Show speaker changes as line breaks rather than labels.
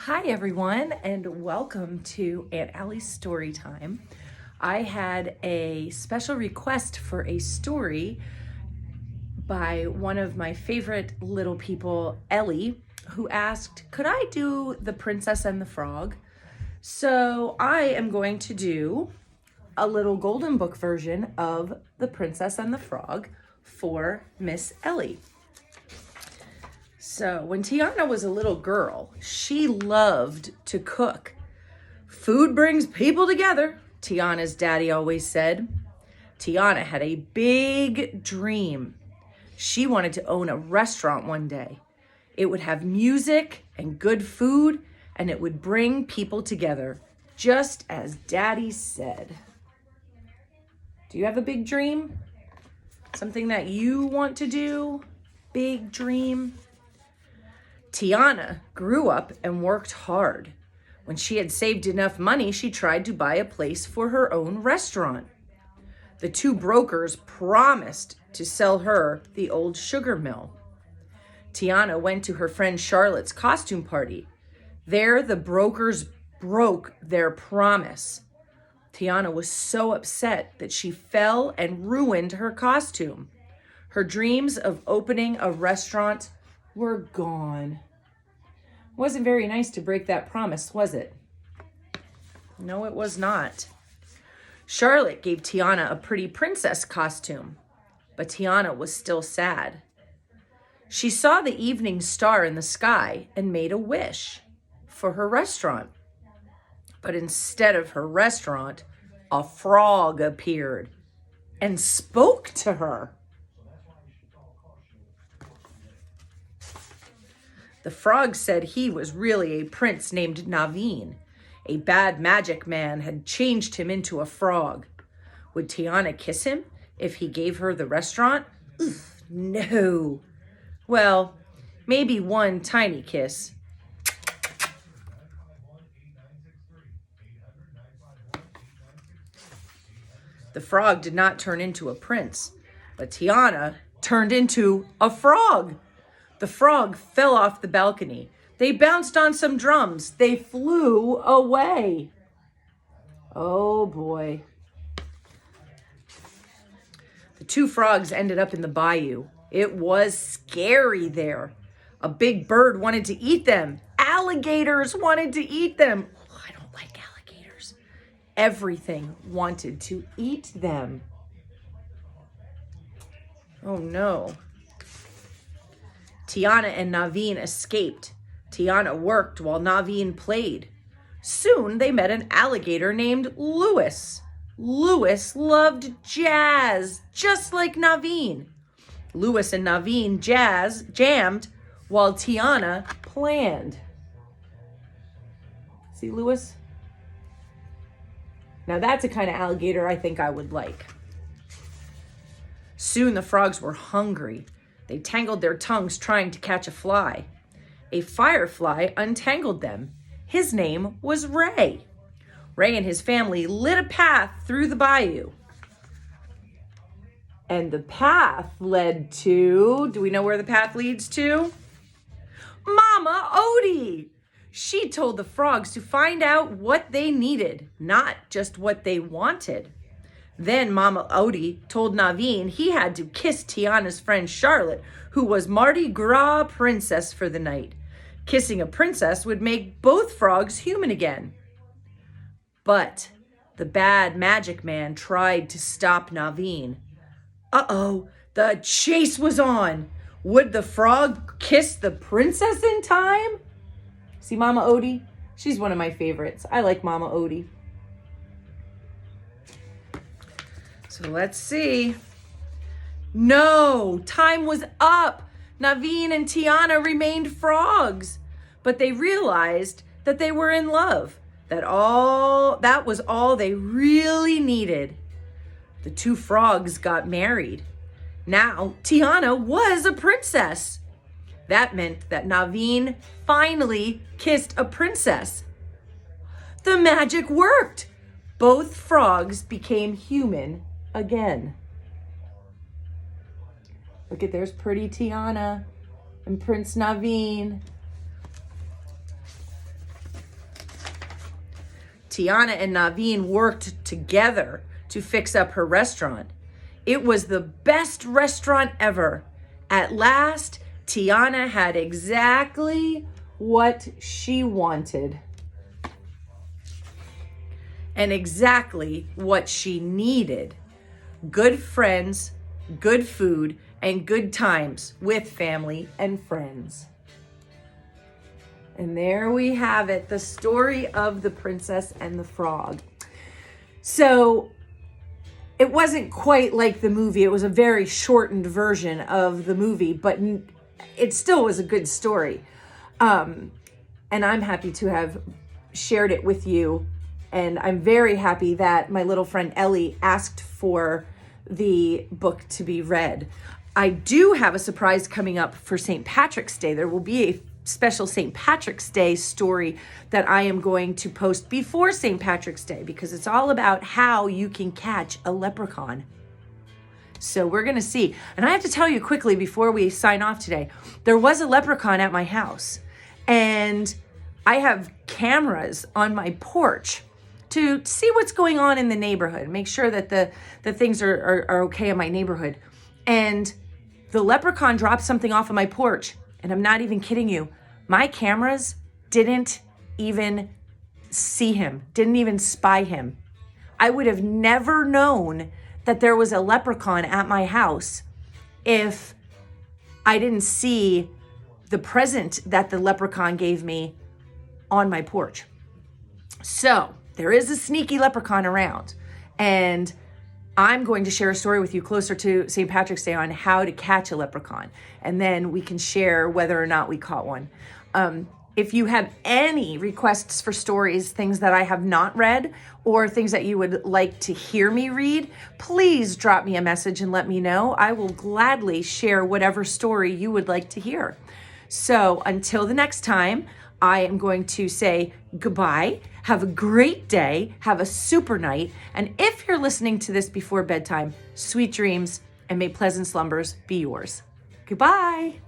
Hi everyone, and welcome to Aunt Allie's Story Time. I had a special request for a story by one of my favorite little people, Ellie, who asked, could I do The Princess and the Frog? So I am going to do a little golden book version of The Princess and the Frog for Miss Ellie. So when Tiana was a little girl, she loved to cook. Food brings people together, Tiana's daddy always said. Tiana had a big dream. She wanted to own a restaurant one day. It would have music and good food, and it would bring people together, just as daddy said. Do you have a big dream? Something that you want to do? Big dream? Tiana grew up and worked hard. When she had saved enough money, she tried to buy a place for her own restaurant. The two brokers promised to sell her the old sugar mill. Tiana went to her friend Charlotte's costume party. There, the brokers broke their promise. Tiana was so upset that she fell and ruined her costume. Her dreams of opening a restaurant were gone. Wasn't very nice to break that promise, was it? No, it was not. Charlotte gave Tiana a pretty princess costume, but Tiana was still sad. She saw the evening star in the sky and made a wish for her restaurant. But instead of her restaurant, a frog appeared and spoke to her. The frog said he was really a prince named Naveen. A bad magic man had changed him into a frog. Would Tiana kiss him if he gave her the restaurant? Ugh, no. Well, maybe one tiny kiss. The frog did not turn into a prince, but Tiana turned into a frog. The frog fell off the balcony. They bounced on some drums. They flew away. Oh boy. The two frogs ended up in the bayou. It was scary there. A big bird wanted to eat them. Alligators wanted to eat them. Oh, I don't like alligators. Everything wanted to eat them. Oh no. Tiana and Naveen escaped. Tiana worked while Naveen played. Soon they met an alligator named Louis. Louis loved jazz, just like Naveen. Louis and Naveen jammed while Tiana planned. See Louis? Now that's a kind of alligator I think I would like. Soon the frogs were hungry. They tangled their tongues trying to catch a fly. A firefly untangled them. His name was Ray. Ray and his family lit a path through the bayou. And the path led to, do we know where the path leads to? Mama Odie! She told the frogs to find out what they needed, not just what they wanted. Then Mama Odie told Naveen he had to kiss Tiana's friend Charlotte, who was Mardi Gras princess for the night. Kissing a princess would make both frogs human again. But the bad magic man tried to stop Naveen. Uh-oh, the chase was on. Would the frog kiss the princess in time? See Mama Odie? She's one of my favorites. I like Mama Odie. So let's see. No, time was up. Naveen and Tiana remained frogs, but they realized that they were in love. That was all they really needed. The two frogs got married. Now Tiana was a princess. That meant that Naveen finally kissed a princess. The magic worked. Both frogs became human again. Look at, there's pretty Tiana and Prince Naveen. Tiana and Naveen worked together to fix up her restaurant. It was the best restaurant ever. At last, Tiana had exactly what she wanted and exactly what she needed. Good friends, good food, and good times with family and friends. And there we have it, the story of the Princess and the Frog. So it wasn't quite like the movie. It was a very shortened version of the movie, but it still was a good story. And I'm happy to have shared it with you. And I'm very happy that my little friend Ellie asked for the book to be read. I do have a surprise coming up for St. Patrick's Day. There will be a special St. Patrick's Day story that I am going to post before St. Patrick's Day, because it's all about how you can catch a leprechaun. So we're going to see. And I have to tell you quickly before we sign off today, there was a leprechaun at my house, and I have cameras on my porch to see what's going on in the neighborhood, make sure that the things are okay in my neighborhood. And the leprechaun dropped something off of my porch, and I'm not even kidding you. My cameras didn't even see him, didn't even spy him. I would have never known that there was a leprechaun at my house if I didn't see the present that the leprechaun gave me on my porch. So there is a sneaky leprechaun around, and I'm going to share a story with you closer to St. Patrick's Day on how to catch a leprechaun, and then we can share whether or not we caught one. If you have any requests for stories, things that I have not read, or things that you would like to hear me read, please drop me a message and let me know. I will gladly share whatever story you would like to hear. So until the next time, I am going to say goodbye. Have a great day. Have a super night. And if you're listening to this before bedtime, sweet dreams and may pleasant slumbers be yours. Goodbye.